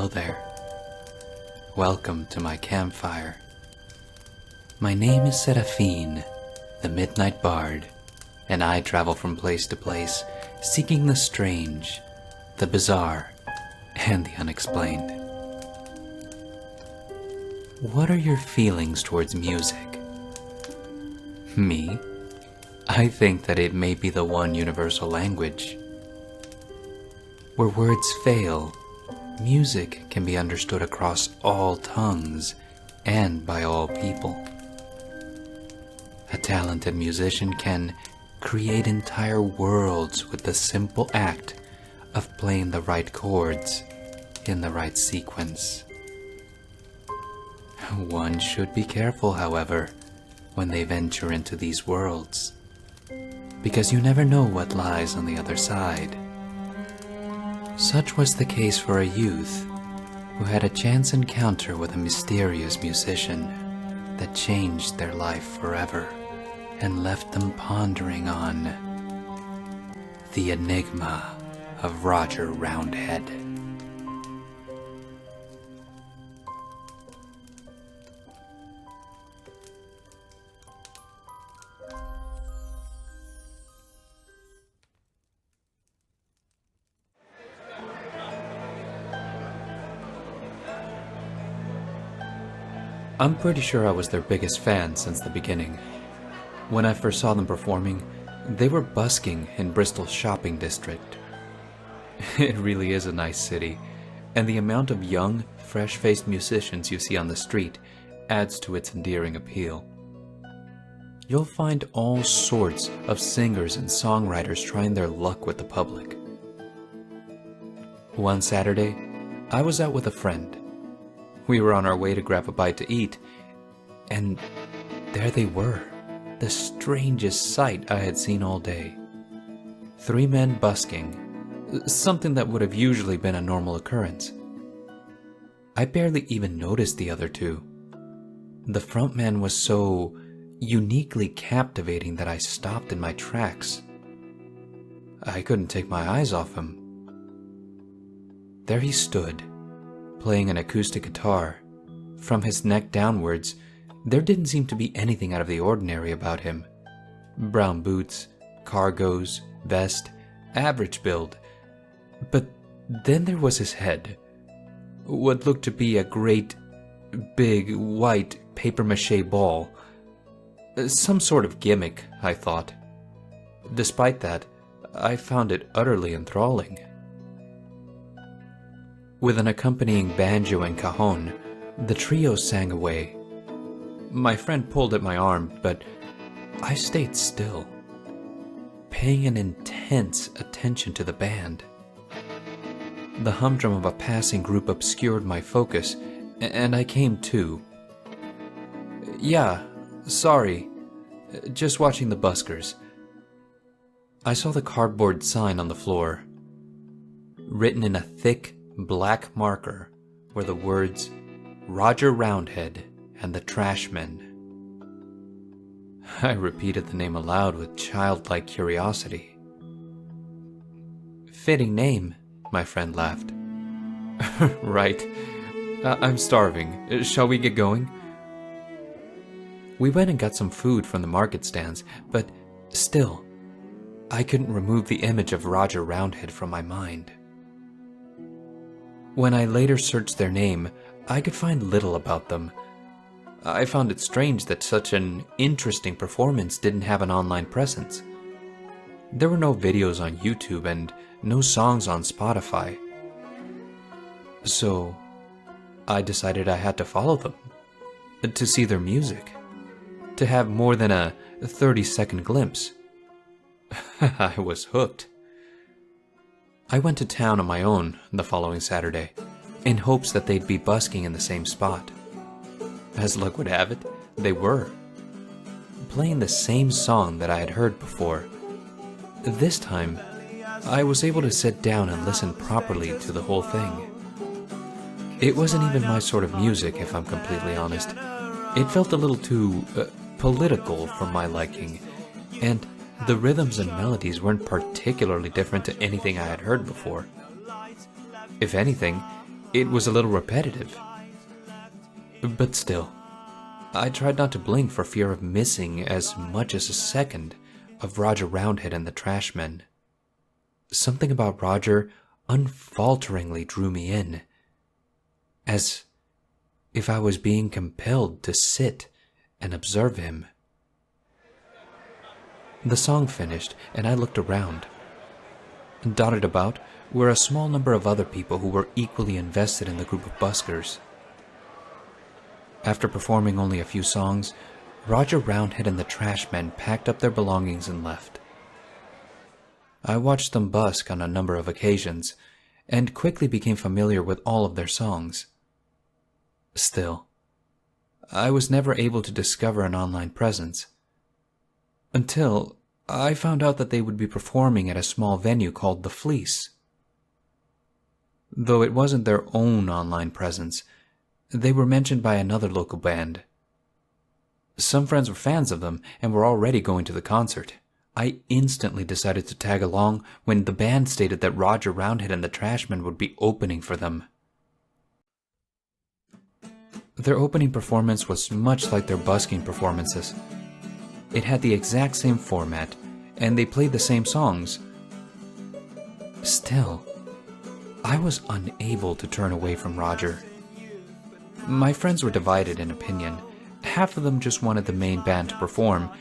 Hello there. Welcome to my campfire. My name is Seraphine, the Midnight Bard, and I travel from place to place, seeking the strange, the bizarre, and the unexplained. What are your feelings towards music? Me? I think that it may be the one universal language. Where words fail, music can be understood across all tongues and by all people. A talented musician can create entire worlds with the simple act of playing the right chords in the right sequence. One should be careful, however, when they venture into these worlds, because you never know what lies on the other side. Such was the case for a youth who had a chance encounter with a mysterious musician that changed their life forever and left them pondering on the Enigma of Roger Roundhead. I'm pretty sure I was their biggest fan since the beginning. When I first saw them performing, they were busking in Bristol's shopping district. It really is a nice city, and the amount of young, fresh-faced musicians you see on the street adds to its endearing appeal. You'll find all sorts of singers and songwriters trying their luck with the public. One Saturday, I was out with a friend. We were on our way to grab a bite to eat, and there they were, the strangest sight I had seen all day. 3 men busking, something that would have usually been a normal occurrence. I barely even noticed the other 2. The front man was so uniquely captivating that I stopped in my tracks. I couldn't take my eyes off him. There he stood, playing an acoustic guitar. From his neck downwards, there didn't seem to be anything out of the ordinary about him. Brown boots, cargos, vest, average build. But then there was his head. What looked to be a great, big, white papier-mâché ball. Some sort of gimmick, I thought. Despite that, I found it utterly enthralling. With an accompanying banjo and cajon, the trio sang away. My friend pulled at my arm, but I stayed still, paying an intense attention to the band. The humdrum of a passing group obscured my focus, and I came to. Yeah, sorry, just watching the buskers. I saw the cardboard sign on the floor. Written in a thick, black marker were the words Roger Roundhead and the Trashmen. I repeated the name aloud with childlike curiosity. Fitting name, my friend laughed. Right. I'm starving. Shall we get going? We went and got some food from the market stands, but still, I couldn't remove the image of Roger Roundhead from my mind. When I later searched their name, I could find little about them. I found it strange that such an interesting performance didn't have an online presence. There were no videos on YouTube and no songs on Spotify. So, I decided I had to follow them, to see their music, to have more than a 30-second glimpse. I was hooked. I went to town on my own the following Saturday, in hopes that they'd be busking in the same spot. As luck would have it, they were, playing the same song that I had heard before. This time, I was able to sit down and listen properly to the whole thing. It wasn't even my sort of music, if I'm completely honest. It felt a little too political for my liking, and the rhythms and melodies weren't particularly different to anything I had heard before. If anything, It was a little repetitive. But still, I tried not to blink for fear of missing as much as a second of Roger Roundhead and the Trashmen. Something about Roger unfalteringly drew me in, as if I was being compelled to sit and observe him. The song finished, and I looked around. Dotted about were a small number of other people who were equally invested in the group of buskers. After performing only a few songs, Roger Roundhead and the Trashmen packed up their belongings and left. I watched them busk on a number of occasions, and quickly became familiar with all of their songs. Still, I was never able to discover an online presence, until I found out that they would be performing at a small venue called The Fleece. Though it wasn't their own online presence, they were mentioned by another local band. Some friends were fans of them and were already going to the concert. I instantly decided to tag along when the band stated that Roger Roundhead and the Trashmen would be opening for them. Their opening performance was much like their busking performances. It had the exact same format, and they played the same songs. Still, I was unable to turn away from Roger. My friends were divided in opinion. Half of them just wanted the main band to perform.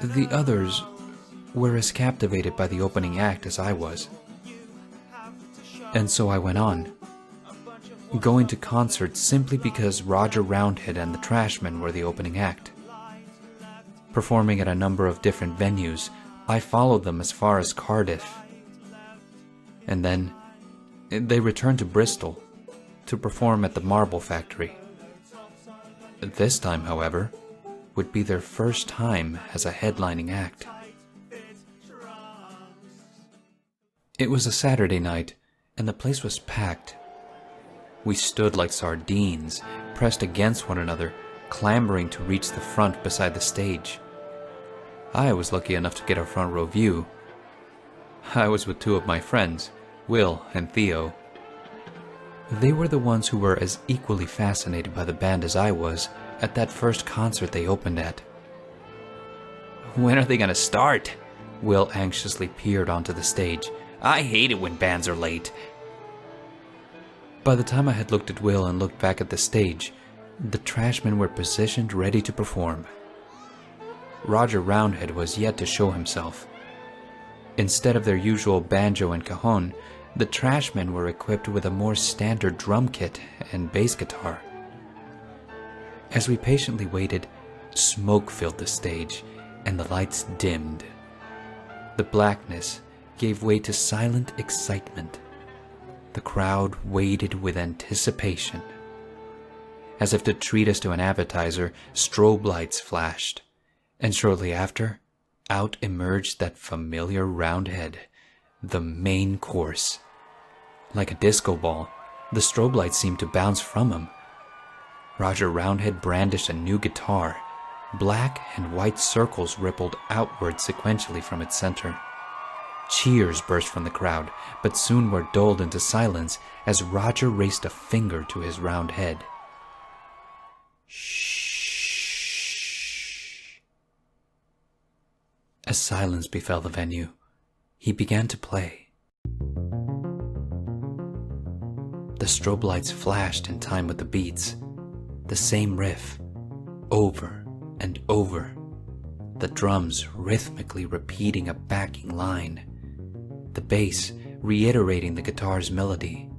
The others were as captivated by the opening act as I was. And so I went on, going to concerts simply because Roger Roundhead and the Trashmen were the opening act. Performing at a number of different venues, I followed them as far as Cardiff. And then they returned to Bristol to perform at the Marble Factory. This time, however, would be their first time as a headlining act. It was a Saturday night, and the place was packed. We stood like sardines, pressed against one another, clambering to reach the front beside the stage. I was lucky enough to get a front row view. I was with two of my friends, Will and Theo. They were the ones who were as equally fascinated by the band as I was at that first concert they opened at. "When are they gonna start?" Will anxiously peered onto the stage. "I hate it when bands are late." By the time I had looked at Will and looked back at the stage, the Trashmen were positioned ready to perform. Roger Roundhead was yet to show himself. Instead of their usual banjo and cajon, the Trashmen were equipped with a more standard drum kit and bass guitar. As we patiently waited, smoke filled the stage and the lights dimmed. The blackness gave way to silent excitement. The crowd waited with anticipation. As if to treat us to an appetizer, strobe lights flashed, and shortly after, out emerged that familiar Roundhead, the main course. Like a disco ball, the strobe lights seemed to bounce from him. Roger Roundhead brandished a new guitar. Black and white circles rippled outward sequentially from its center. Cheers burst from the crowd, but soon were dulled into silence as Roger raised a finger to his round head. Shh. As silence befell the venue, he began to play. The strobe lights flashed in time with the beats, the same riff, over and over, the drums rhythmically repeating a backing line, the bass reiterating the guitar's melody,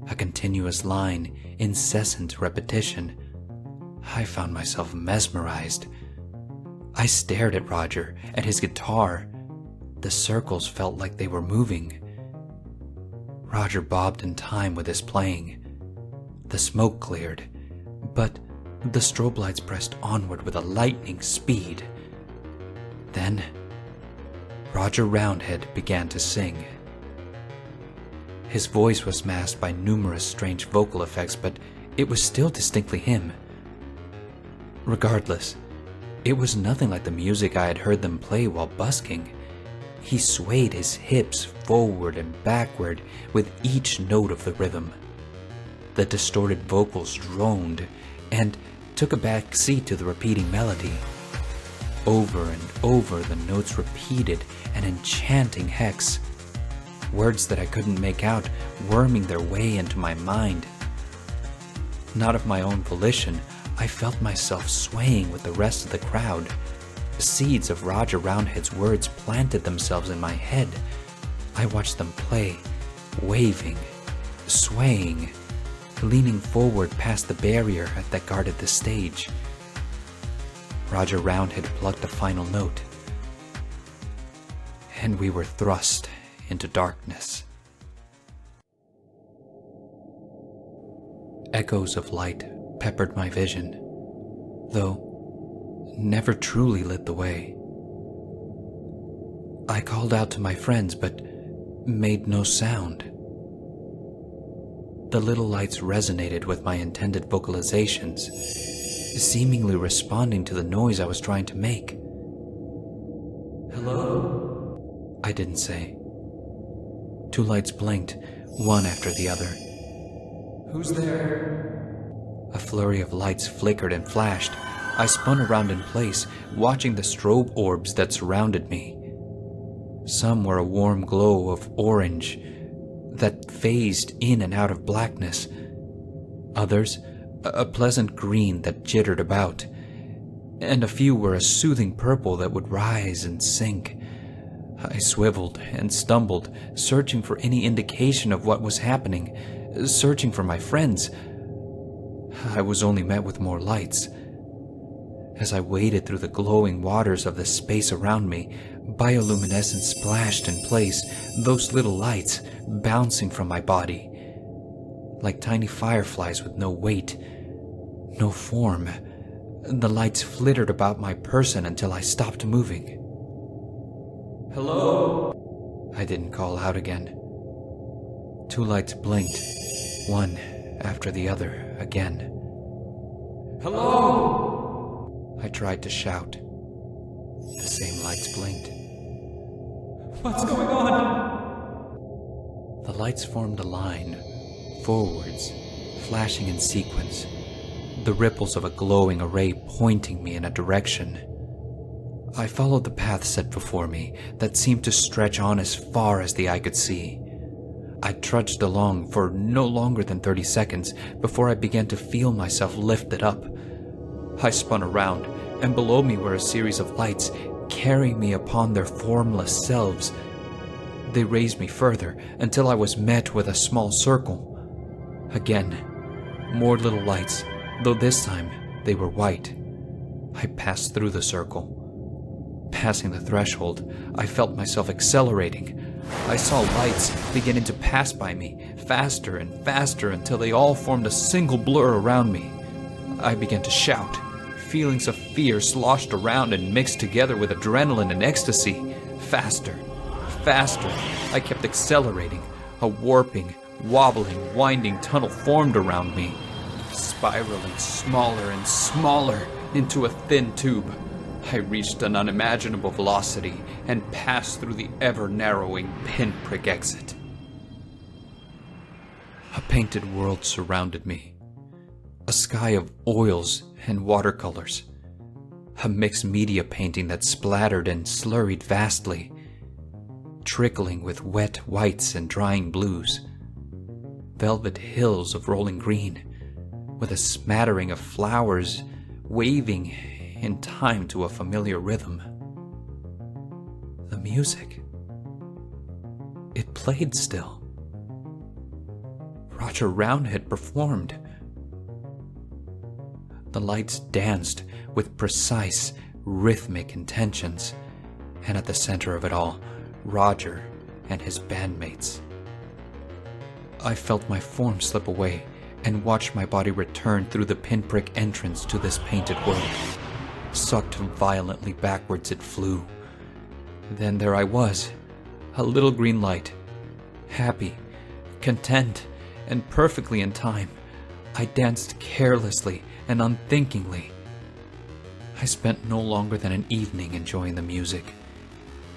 a continuous line, incessant repetition. I found myself mesmerized. I stared at Roger, at his guitar. The circles felt like they were moving. Roger bobbed in time with his playing. The smoke cleared, but the strobe lights pressed onward with a lightning speed. Then, Roger Roundhead began to sing. His voice was masked by numerous strange vocal effects, but it was still distinctly him. Regardless, it was nothing like the music I had heard them play while busking. He swayed his hips forward and backward with each note of the rhythm, The distorted vocals droned and took a back seat to the repeating melody. Over and over the notes repeated an enchanting hex. Words that I couldn't make out worming their way into my mind. Not of my own volition, I felt myself swaying with the rest of the crowd. Seeds of Roger Roundhead's words planted themselves in my head. I watched them play, waving, swaying, leaning forward past the barrier that guarded the stage. Roger Roundhead plucked a final note, and we were thrust into darkness. Echoes of light peppered my vision, though never truly lit the way. I called out to my friends, but made no sound. The little lights resonated with my intended vocalizations, seemingly responding to the noise I was trying to make. "Hello?" I didn't say. Two lights blinked, one after the other. "Who's there?" A flurry of lights flickered and flashed. I spun around in place, watching the strobe orbs that surrounded me. Some were a warm glow of orange that phased in and out of blackness. Others, a pleasant green that jittered about. And a few were a soothing purple that would rise and sink. I swiveled and stumbled, searching for any indication of what was happening, searching for my friends. I was only met with more lights. As I waded through the glowing waters of the space around me, bioluminescence splashed in place, those little lights bouncing from my body. Like tiny fireflies with no weight, no form, the lights flittered about my person until I stopped moving. "Hello?" I didn't call out again. Two lights blinked, one after the other again. "Hello?" I tried to shout. The same lights blinked. "What's going on?" The lights formed a line, forwards, flashing in sequence, the ripples of a glowing array pointing me in a direction. I followed the path set before me that seemed to stretch on as far as the eye could see. I trudged along for no longer than 30 seconds before I began to feel myself lifted up. I spun around, and below me were a series of lights carrying me upon their formless selves. They raised me further until I was met with a small circle. Again, more little lights, though this time they were white. I passed through the circle. Passing the threshold, I felt myself accelerating. I saw lights beginning to pass by me, faster and faster until they all formed a single blur around me. I began to shout. Feelings of fear sloshed around and mixed together with adrenaline and ecstasy. Faster, faster. I kept accelerating. A warping, wobbling, winding tunnel formed around me, spiraling smaller and smaller into a thin tube. I reached an unimaginable velocity and passed through the ever-narrowing pinprick exit. A painted world surrounded me. A sky of oils and watercolors. A mixed media painting that splattered and slurried vastly, trickling with wet whites and drying blues. Velvet hills of rolling green, with a smattering of flowers waving in time to a familiar rhythm. The music. It played still. Roger Roundhead performed. The lights danced with precise, rhythmic intentions, and at the center of it all, Roger and his bandmates. I felt my form slip away and watched my body return through the pinprick entrance to this painted world. Sucked violently backwards it flew. Then there I was, a little green light, happy, content, and perfectly in time. I danced carelessly and unthinkingly. I spent no longer than an evening enjoying the music,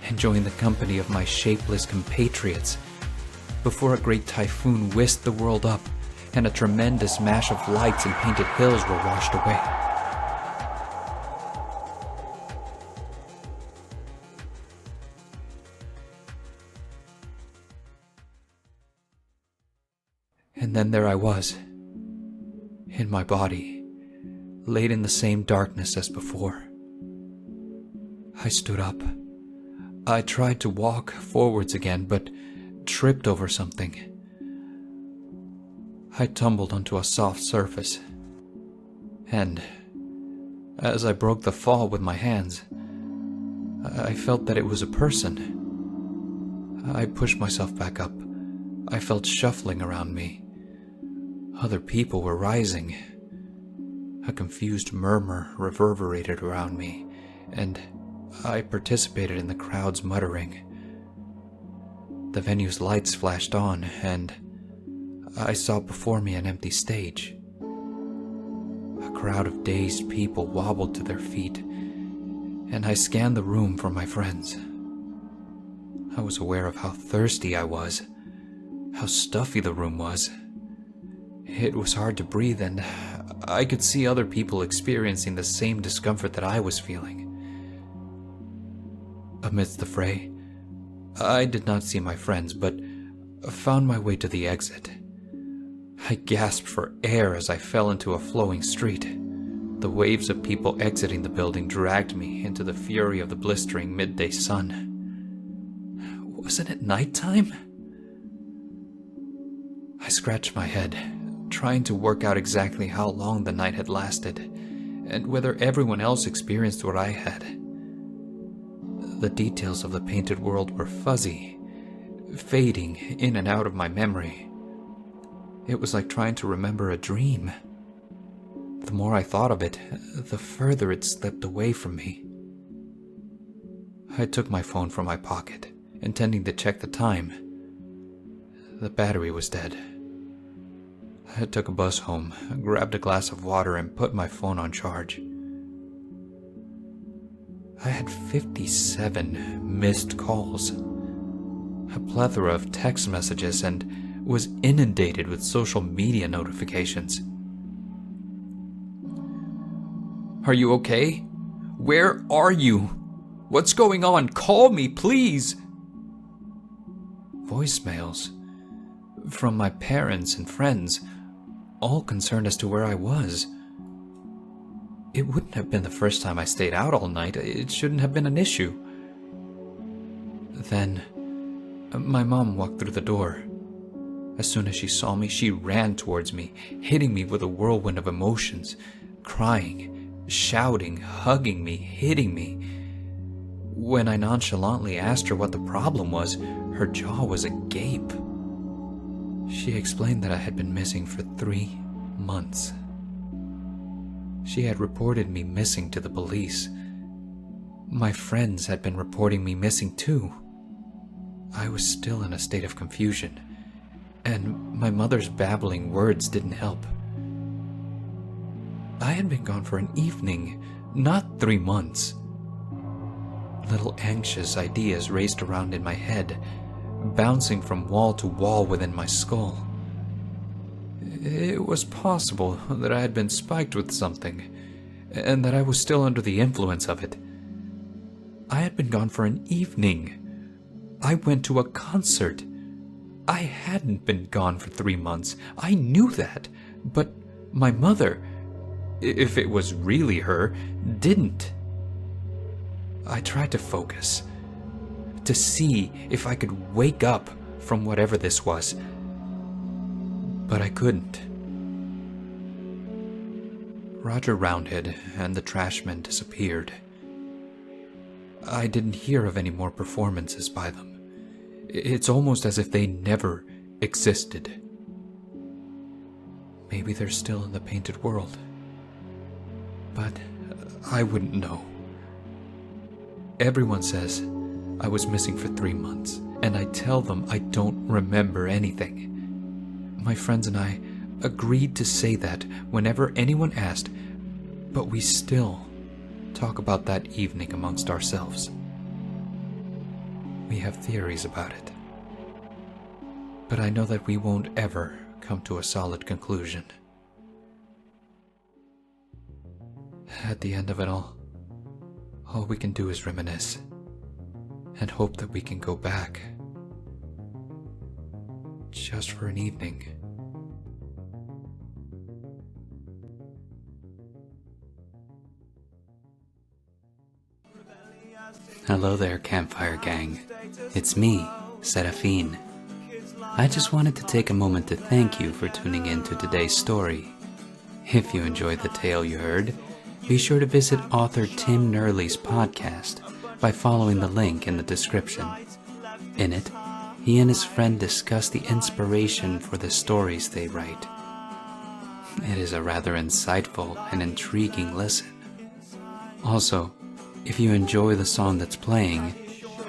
enjoying the company of my shapeless compatriots, before a great typhoon whisked the world up and a tremendous mash of lights and painted hills were washed away. And then there I was, in my body, laid in the same darkness as before. I stood up. I tried to walk forwards again, but tripped over something. I tumbled onto a soft surface, and as I broke the fall with my hands, I felt that it was a person. I pushed myself back up. I felt shuffling around me. Other people were rising. A confused murmur reverberated around me, and I participated in the crowd's muttering. The venue's lights flashed on, and I saw before me an empty stage. A crowd of dazed people wobbled to their feet, and I scanned the room for my friends. I was aware of how thirsty I was, how stuffy the room was. It was hard to breathe, and I could see other people experiencing the same discomfort that I was feeling. Amidst the fray, I did not see my friends, but found my way to the exit. I gasped for air as I fell into a flowing street. The waves of people exiting the building dragged me into the fury of the blistering midday sun. Wasn't it nighttime? I scratched my head, trying to work out exactly how long the night had lasted, and whether everyone else experienced what I had. The details of the painted world were fuzzy, fading in and out of my memory. It was like trying to remember a dream. The more I thought of it, the further it slipped away from me. I took my phone from my pocket, intending to check the time. The battery was dead. I took a bus home, grabbed a glass of water, and put my phone on charge. I had 57 missed calls, a plethora of text messages, and was inundated with social media notifications. Are you okay? Where are you? What's going on? Call me, please! Voicemails from my parents and friends, all concerned as to where I was. It wouldn't have been the first time I stayed out all night. It shouldn't have been an issue. Then, my mom walked through the door. As soon as she saw me, she ran towards me, hitting me with a whirlwind of emotions, crying, shouting, hugging me, hitting me. When I nonchalantly asked her what the problem was, her jaw was agape. She explained that I had been missing for 3 months. She had reported me missing to the police. My friends had been reporting me missing too. I was still in a state of confusion, and my mother's babbling words didn't help. I had been gone for an evening, not 3 months. Little anxious ideas raced around in my head, bouncing from wall to wall within my skull. It was possible that I had been spiked with something, and that I was still under the influence of it. I had been gone for an evening. I went to a concert. I hadn't been gone for 3 months. I knew that, but my mother, if it was really her, didn't. I tried to focus, to see if I could wake up from whatever this was, but I couldn't. Roger Roundhead and the Trashmen disappeared. I didn't hear of any more performances by them. It's almost as if they never existed. Maybe they're still in the painted world, but I wouldn't know. Everyone says I was missing for 3 months, and I tell them I don't remember anything. My friends and I agreed to say that whenever anyone asked, but we still talk about that evening amongst ourselves. We have theories about it, but I know that we won't ever come to a solid conclusion. At the end of it all we can do is reminisce and hope that we can go back, just for an evening. Hello there, Campfire Gang. It's me, Seraphine. I just wanted to take a moment to thank you for tuning in to today's story. If you enjoyed the tale you heard, be sure to visit author TimothyNurley's podcast by following the link in the description. In it, he and his friend discuss the inspiration for the stories they write. It is a rather insightful and intriguing listen. Also, if you enjoy the song that's playing,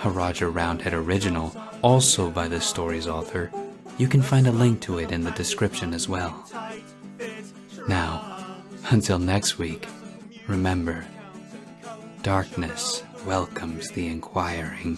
a Roger Roundhead original, also by this story's author, you can find a link to it in the description as well. Now, until next week, remember, darkness welcomes the inquiring.